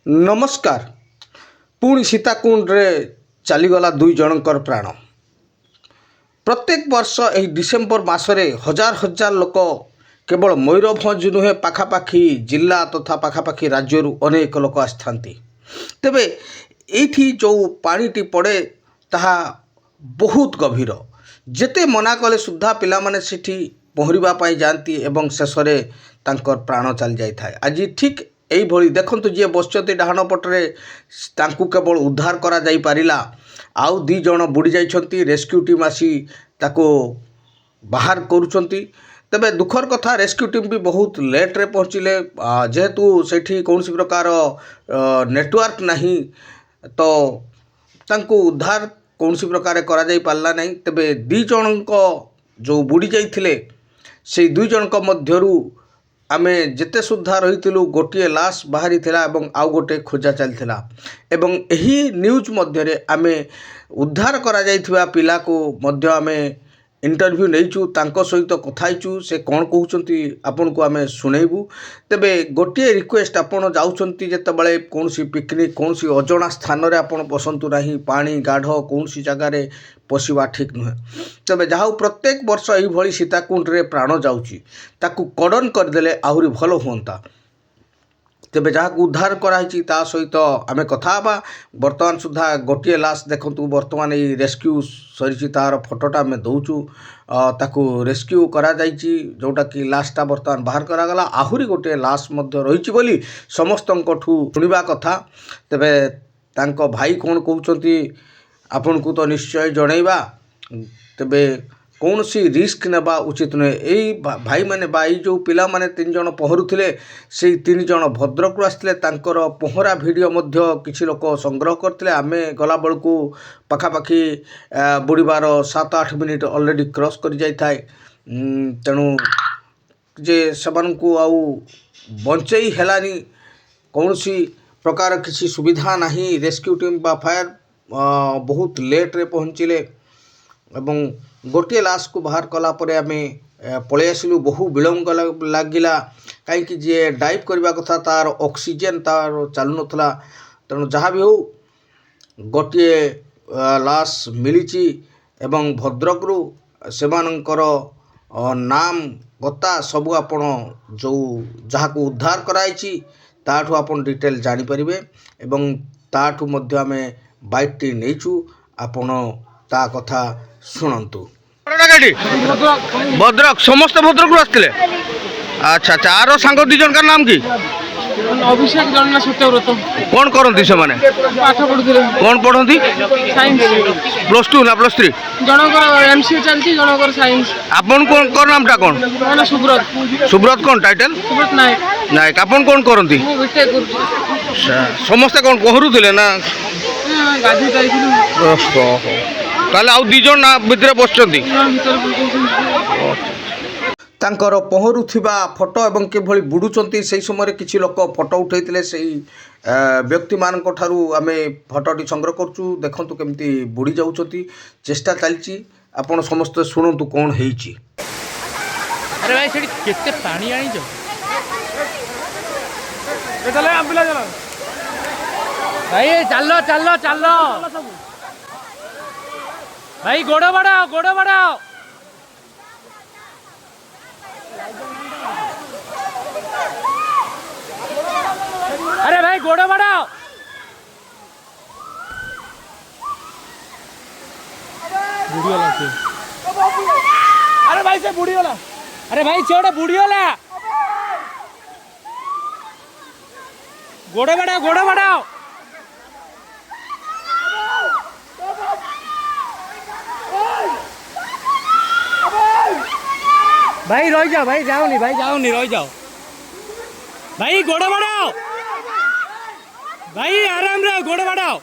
नमस्कार। पुणी सीताकुंडे चलीगला दुई जनकर प्राण। प्रत्येक वर्ष यही डिसेम्बर मासरे हजार हजार लोक केवल मयूरभंज नुहे पाखापाखि जिला तथा पाखापाखि राज्य अनेक लोक आस्थाती। तेबे एठी जो पानीटी पड़े ताहा बहुत गभीर। जेते मना कले सुद्धा पिला माने सेठी पहरिबा पाई जाती एवं शेष में तांकर प्राण चली जाई थाए। आज ठीक यही भली देखंतु जे बसचती डाहाण पटरे तांकु केवल उद्धार करा जाई पारिला। आउ दी जण बुड़ी जाइछंती। रेस्क्यू टीम आसी ताको बाहर करूछंती। तबे दुखर कथा रेस्क्यू टीम भी बहुत लेट रे पहुँचिले जेहेतु सेठी कौनसी प्रकार नेटवर्क नहीं तो तांकु उद्धार कौनसी प्रकार करा जाई पारला नहीं। तबे दी जणक जो बुड़ी जाइथिले से दुई जनक मध्यरु आमे जेते सुद्धा रहीतिलु गोटे लाश बाहरी थिला एवं आउ गोटे खोजा चलथिला एवं एही न्यूज मध्यरे आमे उद्धार करा जाइथिबा पिला को मध्य आमे इंटरव्यू नहींचु। तांको सहित कथा होइचु। से कौन कहउचंती आपन को आमे सुनेबू। तेबे गोटे रिक्वेस्ट आपन जाउचंती जेतेबेले कोनसी पिकनिक कोनसी अजणा स्थान रे आपन पसंतु नाही। पानी गाढ़ कोनसी जगह रे पशिबा ठीक नुहे। तबे जाहु प्रत्येक वर्ष एही भली सीताकुंड रे प्राण जाउची ताकू कड़न करदेले आहुरी भलो होंता। तेबे जहाँ उद्धार कराई ता सहित आम कथा बर्तमान सुधा गोटे लाश देखु। बर्तमान ये रेस्क्यू सरी तार फोटोटा आम दौचु ताकू रेस्क्यू करा जाइछि जोटा कि लाशटा बर्तमान बाहर करागला। आहुरी गोटे लाश मध्य रही बोली समस्तठू शुणा कथा। तेबे तांको भाई कौन कहउचंती आपन को तो निश्चय जनइबा। तेबे कौन सी रिस्क नेबा उचित नुहे। यही भाई माने बाई जो पिला माने तीन जन पहरुथिले से तीन जन भद्रक आसते तांकर पहरा वीडियो मध्य किछि लोक संग्रह करथिले। आमे गला बेलकू पाखापाखि बुड़ीबार 7-8 मिनिट ऑलरेडी क्रॉस कर जाई थाए। तेणु जे सबनकू आउ बंचई हेलानी कौनसी प्रकार किसी सुविधा नहीं। रेस्क्यू टीम बा फायर बहुत लेट रे पहुँचिले एवं गोटे लाश को बाहर कला परे आमे पळे आसिलु। बहु विलंब लागिला कहीं जे डाइव करबा कथा तार ऑक्सीजन तार चालू नथला। तेणु जहाँ भी हो गोटे लाश मिली एवं भद्रक रु सेमानंकर नाम पता सबू आपण जो जहाँ को उद्धार कराई ताठू आपण डिटेल जानी परिबे एवं ताठू मध्य आमे बाइक टी नेचु आपण ता कथा शुणु। भद्रक समस्त भद्रक आसते। अच्छा अच्छा आरो सांग दी जन का नाम की अभिषेक जन सत्यव्रत कौन करती से माने पाठ पढ़ुथिले कौन पढ़ती साइंस +2 ना +3 जनकर एमसीए चलती जनकर साइंस। आपन कौन कर नामटा कौन माने सुब्रत सुब्रत कौन टाइटल सुब्रत नायक नायक आपन कौन करती मु बिटेक करछि। समस्त कौन पहरुथिले ना गाधी जाइथिलु। ओहो ताले आउ दी जन ना भितरे बसचंती तांकर पहरुथिबा फोटो एवं किभली बुडुचंती से समय किछि लोक फोटो उठैतिले सेही व्यक्ति मानक ठारू आमे फोटोटी संग्रह करछु। देखंतु केमती बुडी जाउचंती चेष्टा चलची। आपण समस्त सुनंतु कोन हेइची। अरे भाई सेठी केते पानी आनी जो ए चले आंबिला चलो भाई चलो चलो चलो भाई गोड़ बढ़ाओ गोड़ बढ़ाओ। अरे भाई गोड़ बढ़ाओ। बुढ़ी वाला से अरे भाई से बुढ़ी वाला अरे भाई छोड़ बुढ़ी वाला गोड़ बढ़ाओ गोड़ बढ़ाओ। भाई रह जाओ भाई जाओ नहीं रह जाओ भाई गोड़ बढ़ाओ भाई आराम रे गोड़ बढ़ाओ।